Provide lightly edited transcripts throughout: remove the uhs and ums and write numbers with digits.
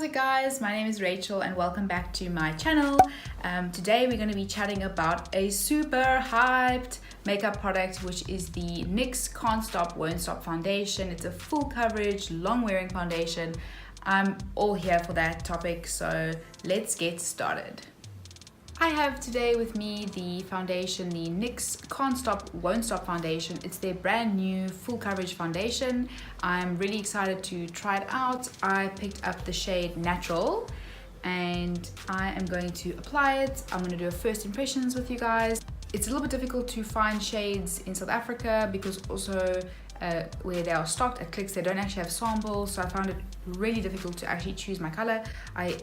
it guys, my name is Rachel and welcome back to my channel. Today we're going to be chatting about a super hyped makeup product, which is the NYX Can't Stop Won't Stop foundation. It's a full coverage, long wearing foundation. I'm all here for that topic, so let's get started. I have today with me the foundation, the NYX Can't Stop Won't Stop foundation. It's their brand new full coverage foundation. I'm really excited to try it out. I picked up the shade Natural and I am going to apply it. I'm going to do a first impressions with you guys. It's a little bit difficult to find shades in South Africa because also where they are stocked at NYX, they don't actually have samples, so I found it really difficult to actually choose my color. I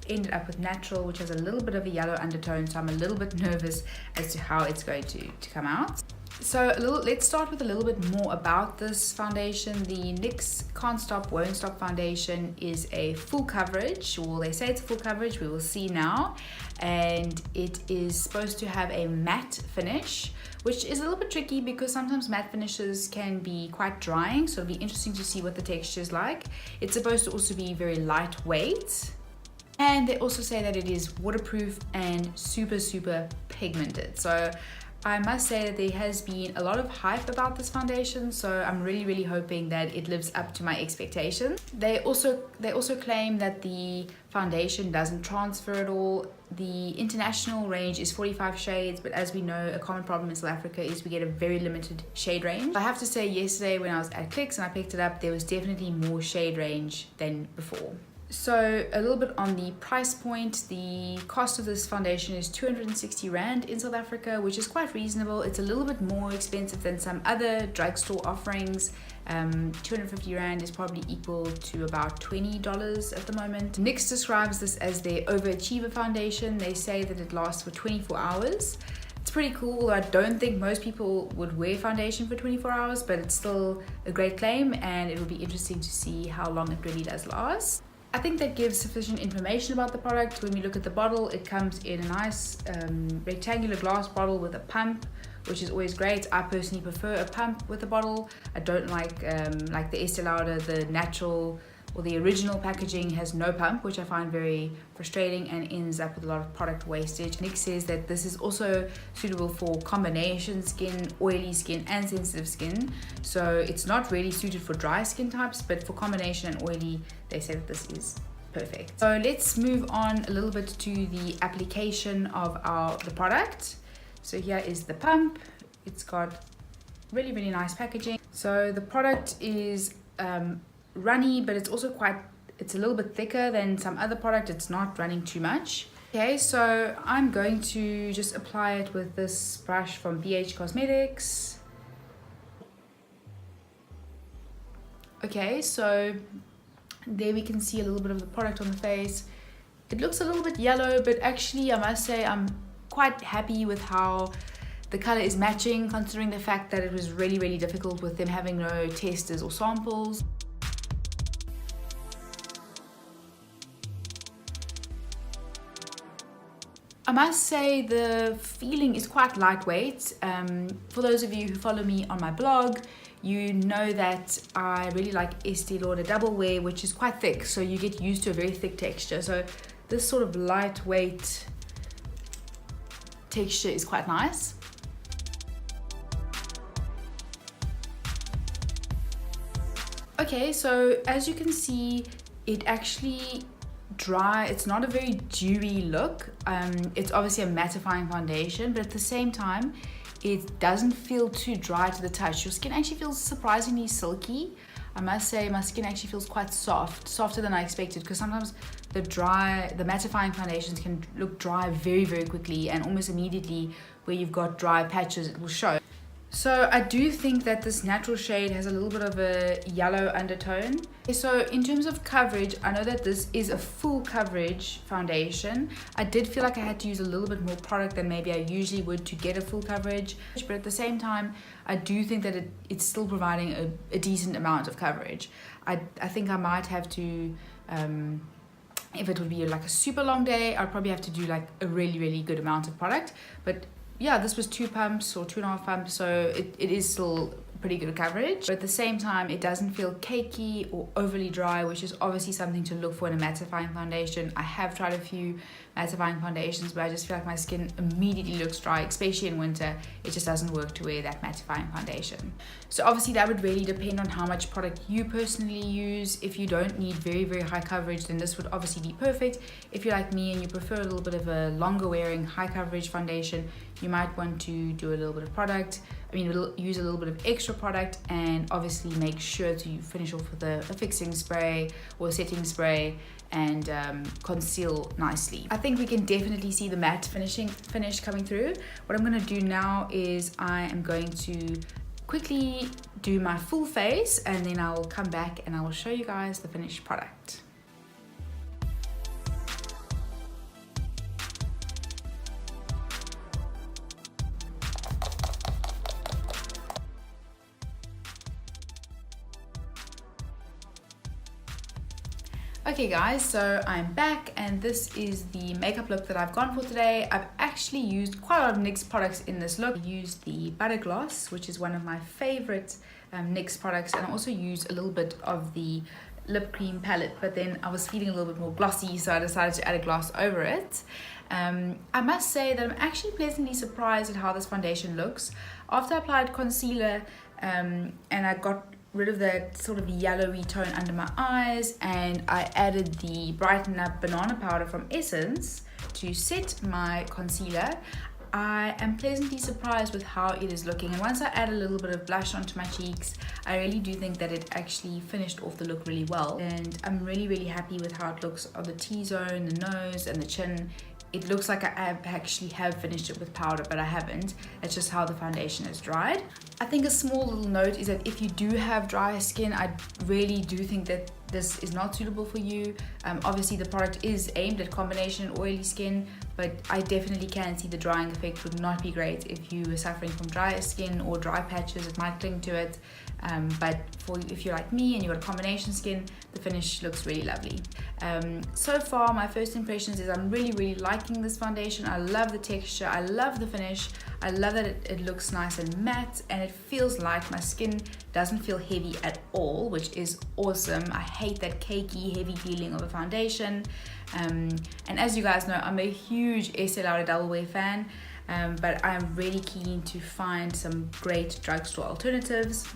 ended up with Natural, which has a little bit of a yellow undertone, so I'm a little bit nervous as to how it's going to come out. So let's start with a little bit more about this foundation. The NYX Can't Stop Won't Stop foundation is a full coverage. Well, they say it's full coverage, we will see now. And it is supposed to have a matte finish, which is a little bit tricky because sometimes matte finishes can be quite drying, so it'll be interesting to see what the texture is like. It's supposed to also be very lightweight. And they also say that it is waterproof and super pigmented. So I must say that there has been a lot of hype about this foundation, so I'm really hoping that it lives up to my expectations. They also claim that the foundation doesn't transfer at all. The international range is 45 shades, but as we know, a common problem in South Africa is we get a very limited shade range. I have to say, yesterday when I was at NYX and I picked it up, there was definitely more shade range than before. So a little bit on the price point. The cost of this foundation is 260 Rand in South Africa, which is quite reasonable. It's a little bit more expensive than some other drugstore offerings. 250 Rand is probably equal to about $20 at the moment. NYX describes this as their overachiever foundation. They say that it lasts for 24 hours. It's pretty cool. I don't think most people would wear foundation for 24 hours, but it's still a great claim and it will be interesting to see how long it really does last. I think that gives sufficient information about the product. When we look at the bottle, it comes in a nice rectangular glass bottle with a pump, which is always great. I personally prefer a pump with a bottle. I don't like the Estee Lauder, the natural or the original packaging has no pump, which I find very frustrating and ends up with a lot of product wastage. NYX says that this is also suitable for combination skin, oily skin and sensitive skin. So it's not really suited for dry skin types, but for combination and oily, they say that this is perfect. So let's move on a little bit to the application of the product. So here is the pump. It's got really nice packaging. So the product is runny, but it's also it's a little bit thicker than some other product. It's not running too much. Okay, so I'm going to just apply it with this brush from BH Cosmetics. Okay, so there we can see a little bit of the product on the face. It looks a little bit yellow, but actually I must say I'm quite happy with how the color is matching, considering the fact that it was really difficult with them having no testers or samples. I must say the feeling is quite lightweight. For those of you who follow me on my blog, you know that I really like Estee Lauder Double Wear, which is quite thick, so you get used to a very thick texture. So this sort of lightweight texture is quite nice. Okay, so as you can see, it actually it's not a very dewy look. It's obviously a mattifying foundation, but at the same time it doesn't feel too dry to the touch. Your skin actually feels surprisingly silky. I must say my skin actually feels quite softer than I expected, because sometimes the mattifying foundations can look dry very quickly, and almost immediately where you've got dry patches it will show. So I do think that this natural shade has a little bit of a yellow undertone. So in terms of coverage, I know that this is a full coverage foundation. I did feel like I had to use a little bit more product than maybe I usually would to get a full coverage. But at the same time, I do think that it's still providing a decent amount of coverage. I think I might have to, if it would be like a super long day, I'd probably have to do like a really good amount of product. But yeah, this was 2 pumps or 2.5 pumps, so it is still pretty good coverage, but at the same time it doesn't feel cakey or overly dry, which is obviously something to look for in a mattifying foundation. I have tried a few mattifying foundations, but I just feel like my skin immediately looks dry, especially in winter. It just doesn't work to wear that mattifying foundation. So obviously that would really depend on how much product you personally use. If you don't need very, very high coverage, then this would obviously be perfect. If you're like me and you prefer a little bit of a longer wearing high coverage foundation, you might want to do a little bit of product. Use a little bit of extra product, and obviously make sure to finish off with a fixing spray or a setting spray and conceal nicely. I think we can definitely see the matte finish coming through. What I'm going to do now is I am going to quickly do my full face, and then I will come back and I will show you guys the finished product. Okay guys, so I'm back, and this is the makeup look that I've gone for today. I've actually used quite a lot of NYX products in this look. I used the Butter Gloss, which is one of my favorite NYX products, and I also used a little bit of the lip cream palette, but then I was feeling a little bit more glossy, so I decided to add a gloss over it. I must say that I'm actually pleasantly surprised at how this foundation looks. After I applied concealer and I got rid of that sort of yellowy tone under my eyes, and I added the Brighten Up banana powder from Essence to set my concealer, I am pleasantly surprised with how it is looking. And once I add a little bit of blush onto my cheeks, I really do think that it actually finished off the look really well, and I'm really happy with how it looks on the T-zone, the nose and the chin. It looks like I actually have finished it with powder, but I haven't. It's just how the foundation is dried. I think a small little note is that if you do have dry skin, I really do think that this is not suitable for you. Obviously the product is aimed at combination oily skin, but I definitely can see the drying effect would not be great if you were suffering from dry skin or dry patches. It might cling to it, but if you're like me and you've got combination skin, the finish looks really lovely. So far my first impressions is I'm really liking this foundation. I love the texture, I love the finish, I love that it looks nice and matte, and it feels like my skin doesn't feel heavy at all, which is awesome. I hate that cakey, heavy feeling of a foundation. And as you guys know, I'm a huge Estée Lauder Double Wear fan, but I'm really keen to find some great drugstore alternatives.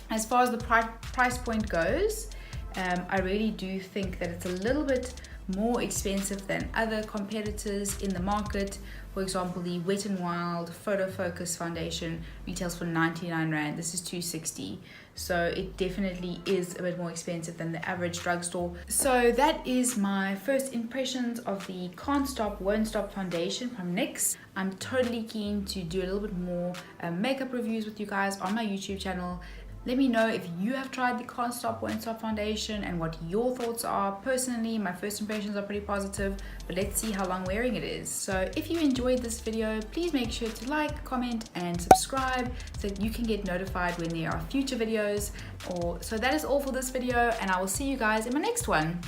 As far as the price point goes, I really do think that it's a little bit more expensive than other competitors in the market. For example, the Wet n Wild Photo Focus foundation retails for 99 Rand. This is 260. So it definitely is a bit more expensive than the average drugstore. So that is my first impressions of the Can't Stop Won't Stop foundation from NYX. I'm totally keen to do a little bit more makeup reviews with you guys on my YouTube channel. Let me know if you have tried the Can't Stop Won't Stop foundation and what your thoughts are. Personally, my first impressions are pretty positive, but let's see how long wearing it is. So if you enjoyed this video, please make sure to like, comment and subscribe so that you can get notified when there are future videos. So that is all for this video, and I will see you guys in my next one.